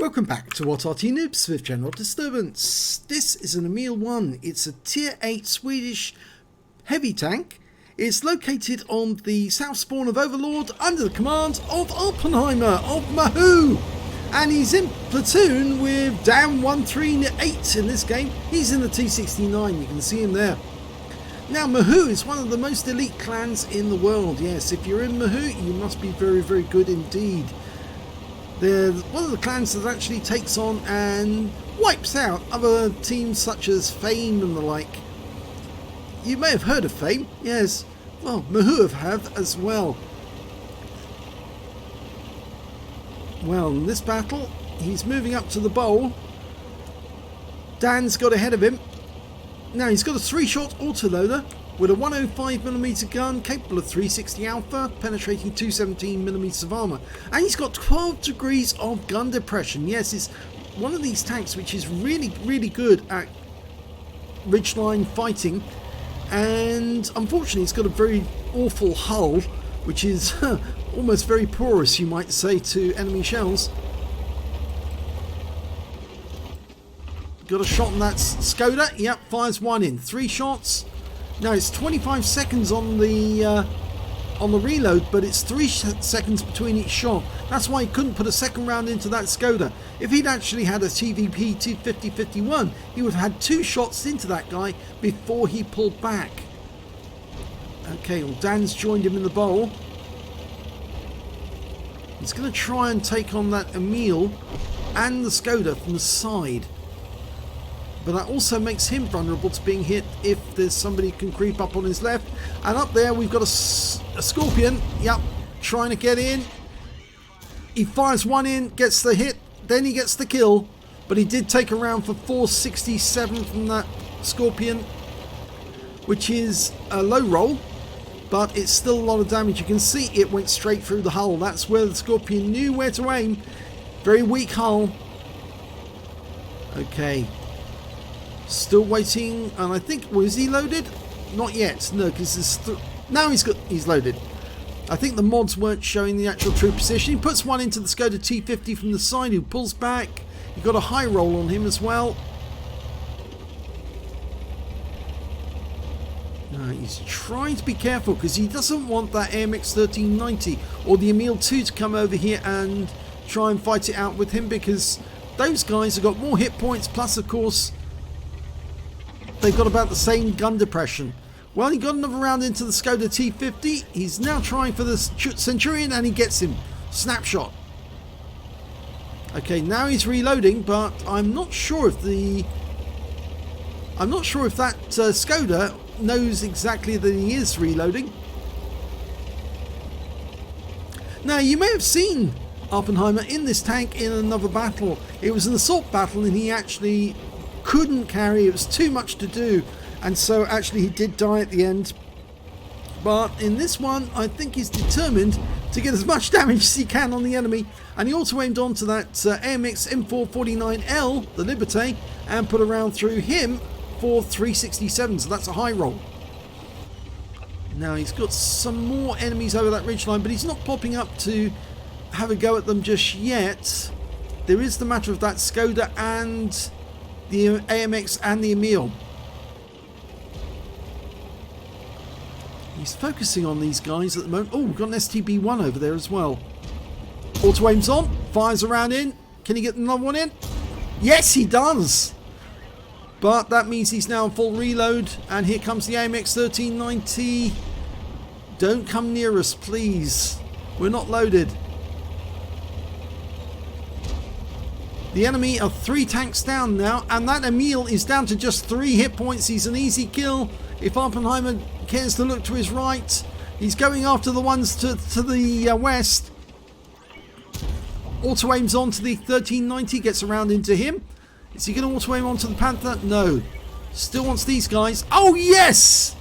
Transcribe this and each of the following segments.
Welcome back to what Arty Noobs with General Disturbance. This is an Emil 1. It's a Tier 8 Swedish heavy tank. It's located on the south spawn of Overlord under the command of Awppenheimer of MAHOU. And he's in platoon with Down 138 in this game. He's in the T69, you can see him there. Now MAHOU is one of the most elite clans in the world. Yes, if you're in MAHOU, you must be very, very good indeed. They're one of the clans that actually takes on and wipes out other teams such as Fame and the like. You may have heard of Fame, yes. Well, MAHOU have as well. Well, in this battle, he's moving up to the bowl. Dan's got ahead of him. Now, he's got a 3-shot autoloader with a 105mm gun capable of 360 alpha, penetrating 217mm of armour. And he's got 12 degrees of gun depression. Yes, it's one of these tanks which is really, really good at ridgeline fighting. And unfortunately, it's got a very awful hull, which is almost very porous, you might say, to enemy shells. Got a shot on that Skoda. Yep, fires one in. 3 shots. Now it's 25 seconds on the reload, but it's 3 seconds between each shot. That's why he couldn't put a second round into that Skoda. If he'd actually had a TVP 250-51, he would have had 2 shots into that guy before he pulled back. Okay, well, Dan's joined him in the bowl. He's going to try and take on that Emil and the Skoda from the side. But that also makes him vulnerable to being hit if there's somebody who can creep up on his left. And up there we've got a Scorpion. Yep, trying to get in. He fires one in, gets the hit, then he gets the kill. But he did take a round for 467 from that Scorpion, which is a low roll. But it's still a lot of damage. You can see it went straight through the hull. That's where the Scorpion knew where to aim. Very weak hull. Okay. Still waiting, and I think, was he loaded? Not yet, no, because now he's loaded. I think the mods weren't showing the actual true position. He puts one into the Skoda T50 from the side, who pulls back. You've got a high roll on him as well. He's trying to be careful because he doesn't want that AMX 1390 or the Emil 2 to come over here and try and fight it out with him, because those guys have got more hit points, plus of course they've got about the same gun depression. Well, he got another round into the Skoda T50. He's now trying for the Centurion and he gets him. Snapshot. Okay, now he's reloading, but I'm not sure if that Skoda knows exactly that he is reloading. Now, you may have seen Awppenheimer in this tank in another battle. It was an assault battle and he actually couldn't carry. It was too much to do, and so actually he did die at the end. But in this one, I think he's determined to get as much damage as he can on the enemy, and he also aimed onto that AMX M449L, the Liberté, and put a round through him for 367, so that's a high roll. Now he's got some more enemies over that ridgeline, but he's not popping up to have a go at them just yet. There is the matter of that Skoda and the AMX and the Emil. He's focusing on these guys at the moment. Oh, we've got an STB-1 over there as well. Auto aims on, fires around in. Can he get another one in? Yes, he does. But that means he's now on full reload. And here comes the AMX 1390. Don't come near us, please. We're not loaded. The enemy are 3 tanks down now, and that Emil is down to just 3 hit points. He's an easy kill. If Awppenheimer cares to look to his right, he's going after the ones to the west. Auto aims on to the 1390, gets around into him. Is he going to auto aim onto the Panther? No. Still wants these guys. Oh yes!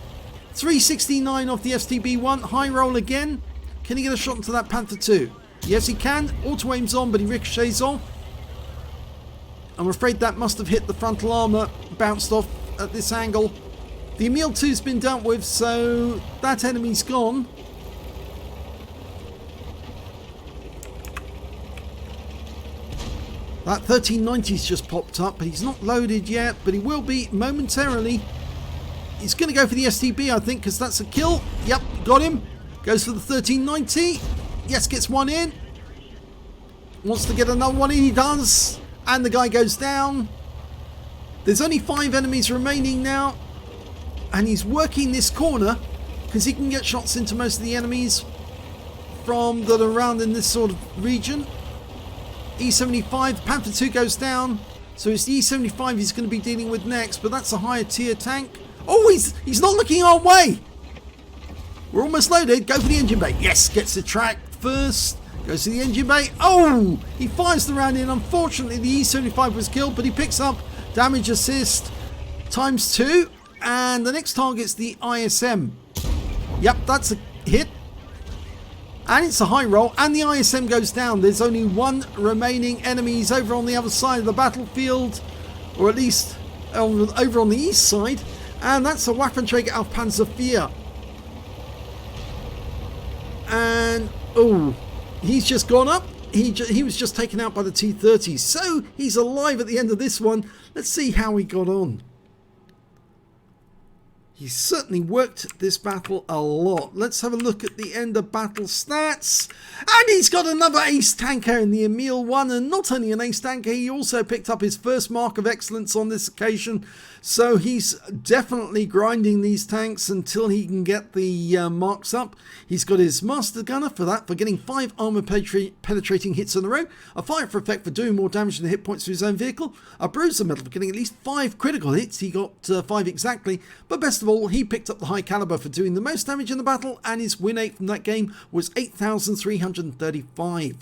369 off the STB-1. High roll again. Can he get a shot into that Panther 2? Yes, he can. Auto aims on, but he ricochets off. I'm afraid that must have hit the frontal armour, bounced off at this angle. The Emil 2's been dealt with, so that enemy's gone. That 1390's just popped up, but he's not loaded yet, but he will be momentarily. He's going to go for the STB, I think, because that's a kill. Yep, got him. Goes for the 1390. Yes, gets one in. Wants to get another one in, he does. And the guy goes down. There's only 5 enemies remaining now. And he's working this corner because he can get shots into most of the enemies from that are around in this sort of region. E75, Panther 2 goes down. So it's the E75 he's going to be dealing with next, but that's a higher tier tank. Oh, he's not looking our way. We're almost loaded. Go for the engine bay. Yes, gets the track first. Goes to the engine bay. Oh, he fires the round in. Unfortunately, the E75 was killed, but he picks up damage assist ×2. And the next target's the ISM. Yep, that's a hit. And it's a high roll. And the ISM goes down. There's only 1 remaining enemy. He's over on the other side of the battlefield. Or at least over on the east side. And that's a Waffenträger Aufpanzer 4. And, oh, he's just gone up. He was just taken out by the T-30. So he's alive at the end of this one. Let's see how he got on. He certainly worked this battle a lot. Let's have a look at the end of battle stats. And he's got another ace tanker in the Emil 1. And not only an ace tanker, he also picked up his first mark of excellence on this occasion. So he's definitely grinding these tanks until he can get the marks up. He's got his Master Gunner for that, for getting 5 armor penetrating hits in a row. A Fire for effect for doing more damage than the hit points to his own vehicle. A Bruiser medal for getting at least 5 critical hits. He got 5 exactly. But best of all, he picked up the high caliber for doing the most damage in the battle, and his win rate from that game was 8,335.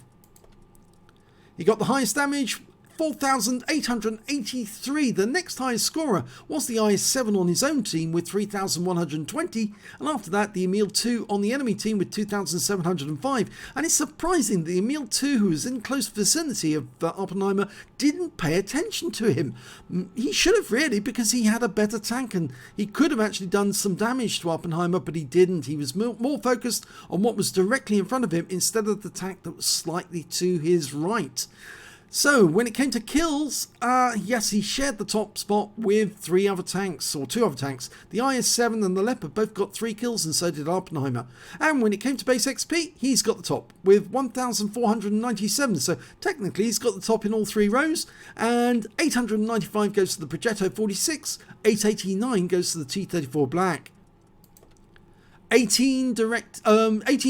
He got the highest damage, 4,883. The next highest scorer was the IS-7 on his own team with 3,120, and after that the Emil 2 on the enemy team with 2,705. And it's surprising the Emil 2, who was in close vicinity of Awppenheimer, didn't pay attention to him. He should have really, because he had a better tank and he could have actually done some damage to Awppenheimer, but he didn't. He was more focused on what was directly in front of him instead of the tank that was slightly to his right. So, when it came to kills, yes, he shared the top spot with 3 other tanks, or 2 other tanks. The IS-7 and the Leopard both got 3 kills, and so did Awppenheimer. And when it came to base XP, he's got the top with 1,497. So, technically, he's got the top in all 3 rows. And 895 goes to the Progetto 46, 889 goes to the T-34 Black. 18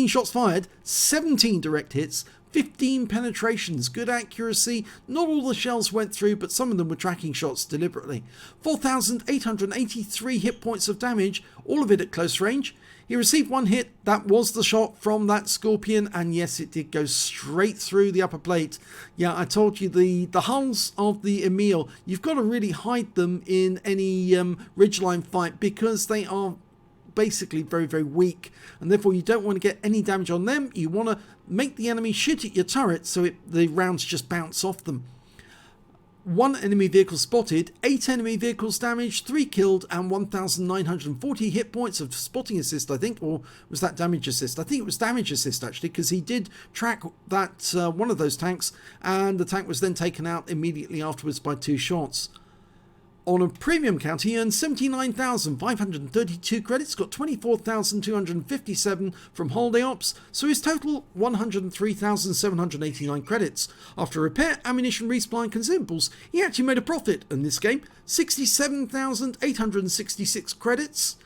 shots fired, 17 direct hits, 15 penetrations, good accuracy. Not all the shells went through, but some of them were tracking shots deliberately. 4,883 hit points of damage, all of it at close range. He received 1 hit, that was the shot from that Scorpion, and yes, it did go straight through the upper plate. Yeah, I told you, the hulls of the Emil, you've got to really hide them in any ridgeline fight, because they are basically very, very weak, and therefore you don't want to get any damage on them. You want to make the enemy shoot at your turret so the rounds just bounce off them. 1 enemy vehicle spotted, 8 enemy vehicles damaged, 3 killed, and 1,940 hit points of spotting assist, I think, or was that damage assist? I think it was damage assist actually, because he did track that one of those tanks, and the tank was then taken out immediately afterwards by 2 shots. On a premium count, he earned 79,532 credits, got 24,257 from holiday ops, so his total 103,789 credits. After repair, ammunition, resupply and consumables, he actually made a profit in this game, 67,866 credits.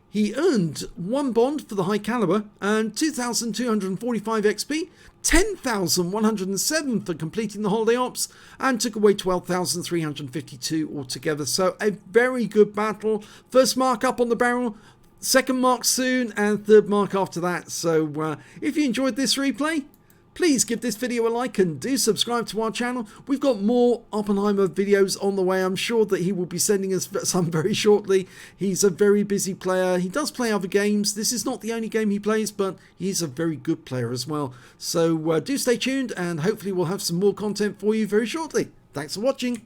He earned 1 bond for the high caliber and 2,245 XP, 10,107 for completing the holiday ops, and took away 12,352 altogether. So a very good battle. First mark up on the barrel, second mark soon, and third mark after that. So if you enjoyed this replay, please give this video a like and do subscribe to our channel. We've got more Awppenheimer videos on the way. I'm sure that he will be sending us some very shortly. He's a very busy player. He does play other games. This is not the only game he plays, but he's a very good player as well. So do stay tuned, and hopefully we'll have some more content for you very shortly. Thanks for watching.